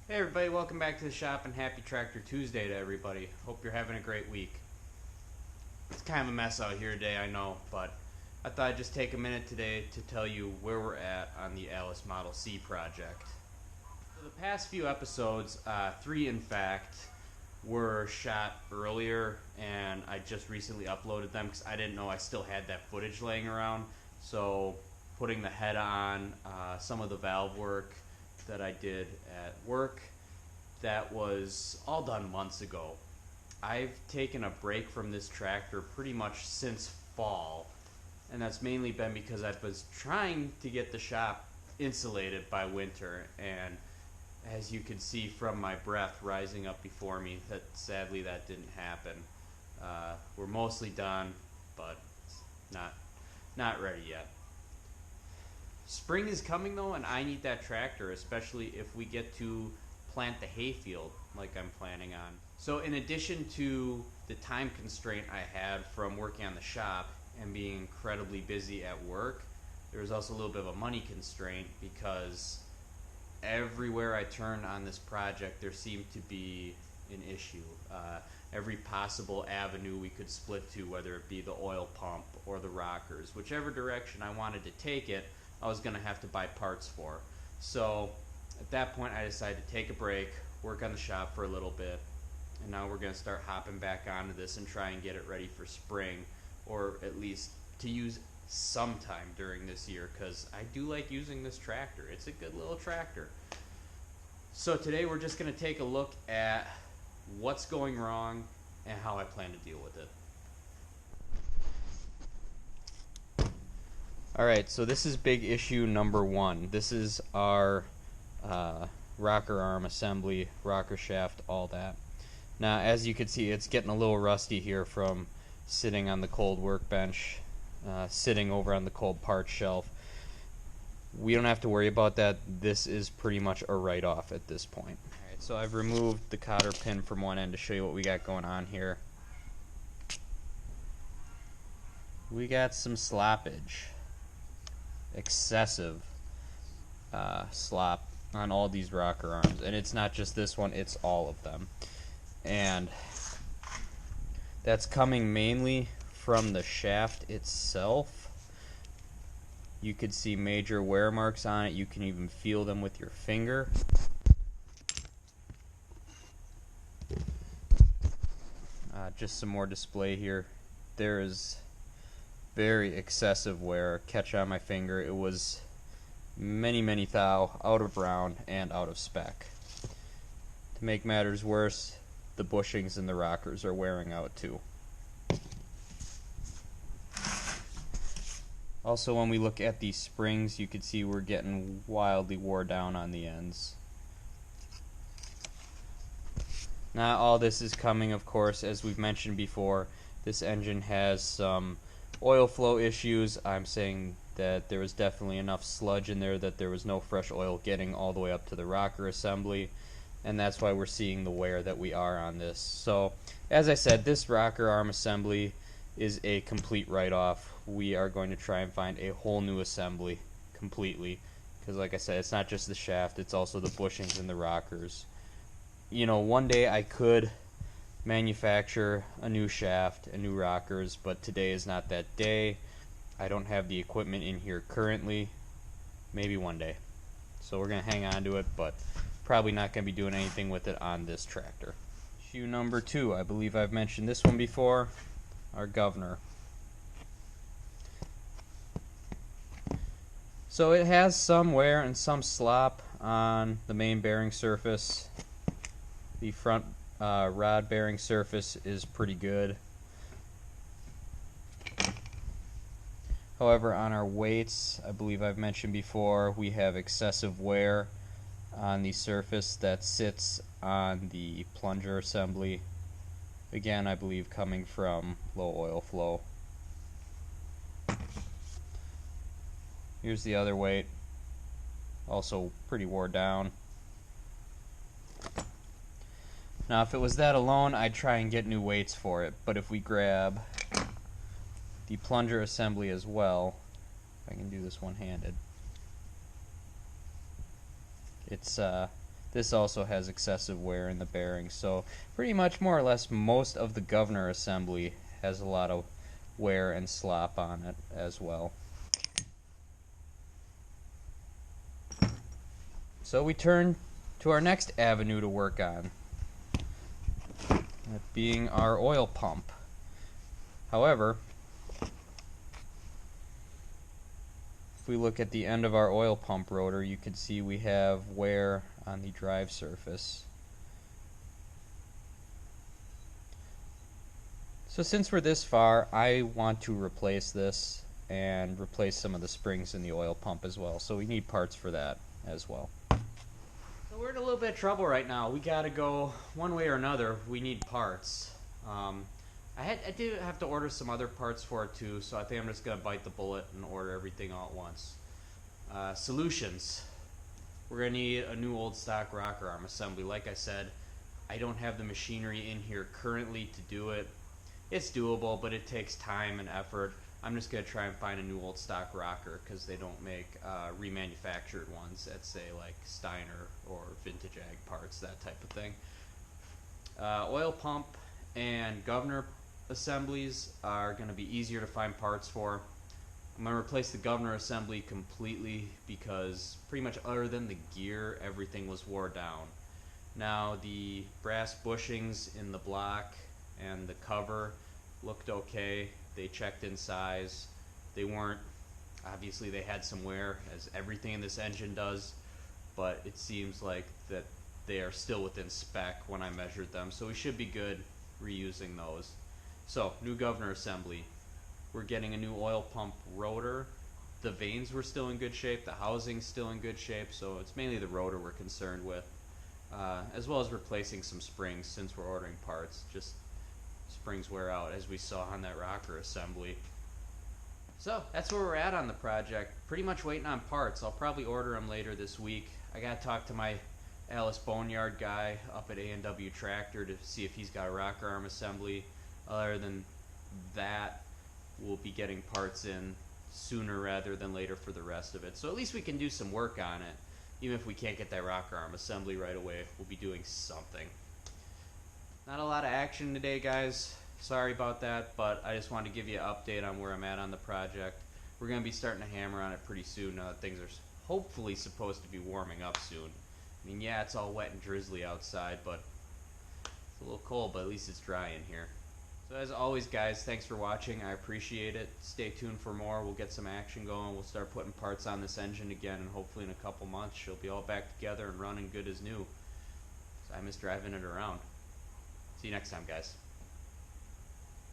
Hey everybody, welcome back to the shop and happy Tractor Tuesday to everybody. Hope you're having a great week. It's kind of a mess out here today, I know, but I thought I'd just take a minute today to tell you where we're at on the Allis Model C project. So the past few episodes, 3 in fact, were shot earlier, and I just recently uploaded them because I didn't know I still had that footage laying around. So putting the head on, some of the valve work that I did at work, that was all done months ago. I've taken a break from this tractor pretty much since fall, and that's mainly been because I was trying to get the shop insulated by winter, and as you can see from my breath rising up before me, that sadly that didn't happen. We're mostly done, but not ready yet. Spring is coming though, and I need that tractor, especially if we get to plant the hayfield like I'm planning on. So in addition to the time constraint I had from working on the shop and being incredibly busy at work, there was also a little bit of a money constraint because everywhere I turned on this project there seemed to be an issue. Every possible avenue we could split to, whether it be the oil pump or the rockers, whichever direction I wanted to take it, I was going to have to buy parts for. So at that point I decided to take a break, work on the shop for a little bit, and now we're going to start hopping back onto this and try and get it ready for spring, or at least to use sometime during this year, because I do like using this tractor. It's a good little tractor. So today we're just going to take a look at what's going wrong and how I plan to deal with it. Alright, so this is big issue number 1. This is our rocker arm assembly, rocker shaft, all that. Now, as you can see, it's getting a little rusty here from sitting on the cold workbench, sitting over on the cold parts shelf. We don't have to worry about that. This is pretty much a write-off at this point. Alright, so I've removed the cotter pin from one end to show you what we got going on here. We got some sloppage. Excessive slop on all these rocker arms, and it's not just this one, it's all of them, and that's coming mainly from the shaft itself. You could see major wear marks on it. You can even feel them with your finger. Just some more display here. There is very excessive wear. Catch on my finger. It was many thou out of round and out of spec. To make matters worse, the bushings in the rockers are wearing out too. Also, when we look at these springs, you can see we're getting wildly wore down on the ends. Now all this is coming, of course, as we've mentioned before, this engine has some oil flow issues. I'm saying that there was definitely enough sludge in there that there was no fresh oil getting all the way up to the rocker assembly, and that's why we're seeing the wear that we are on this. So as I said, this rocker arm assembly is a complete write-off. We are going to try and find a whole new assembly completely, because like I said, it's not just the shaft, it's also the bushings and the rockers. You know, one day I could manufacture a new shaft and new rockers, but today is not that day. I don't have the equipment in here currently. Maybe one day. So we're going to hang on to it, but probably not going to be doing anything with it on this tractor. Issue number 2, I believe I've mentioned this one before, our governor. So it has some wear and some slop on the main bearing surface. The front rod bearing surface is pretty good. However, on our weights, I believe I've mentioned before, we have excessive wear on the surface that sits on the plunger assembly. Again, I believe coming from low oil flow. Here's the other weight, also pretty wore down. Now if it was that alone, I'd try and get new weights for it, but if we grab the plunger assembly as well, if I can do this one-handed, it's This also has excessive wear in the bearings, so pretty much more or less most of the governor assembly has a lot of wear and slop on it as well. So we turn to our next avenue to work on, that being our oil pump. However, if we look at the end of our oil pump rotor, you can see we have wear on the drive surface. So since we're this far, I want to replace this and replace some of the springs in the oil pump as well. So we need parts for that as well. So we're in a little bit of trouble right now. We gotta go one way or another. We need parts. I did have to order some other parts for it too, so I think I'm just gonna bite the bullet and order everything all at once. Solutions. We're gonna need a new old stock rocker arm assembly. Like I said, I don't have the machinery in here currently to do it. It's doable, but it takes time and effort. I'm just going to try and find a new old stock rocker because they don't make remanufactured ones at, say, like Steiner or Vintage Ag Parts, that type of thing. Oil pump and governor assemblies are going to be easier to find parts for. I'm going to replace the governor assembly completely because pretty much other than the gear, everything was wore down. Now the brass bushings in the block and the cover looked okay. They checked in size. They weren't, obviously they had some wear, as everything in this engine does, but it seems like that they are still within spec when I measured them, so we should be good reusing those. So, new governor assembly. We're getting a new oil pump rotor. The vanes were still in good shape, the housing's still in good shape, so it's mainly the rotor we're concerned with, as well as replacing some springs since we're ordering parts. Just springs wear out, as we saw on that rocker assembly. So that's where we're at on the project. Pretty much waiting on parts. I'll probably order them later this week. I gotta talk to my Allis Boneyard guy up at A&W Tractor to see if he's got a rocker arm assembly. Other than that, we'll be getting parts in sooner rather than later for the rest of it. So at least we can do some work on it. Even if we can't get that rocker arm assembly right away, we'll be doing something. Not a lot of action today, guys. Sorry about that, but I just wanted to give you an update on where I'm at on the project. We're going to be starting to hammer on it pretty soon now that things are hopefully supposed to be warming up soon. I mean, yeah, it's all wet and drizzly outside, but it's a little cold, but at least it's dry in here. So as always, guys, thanks for watching. I appreciate it. Stay tuned for more. We'll get some action going. We'll start putting parts on this engine again, and hopefully in a couple months she'll be all back together and running good as new. So I miss driving it around. See you next time, guys.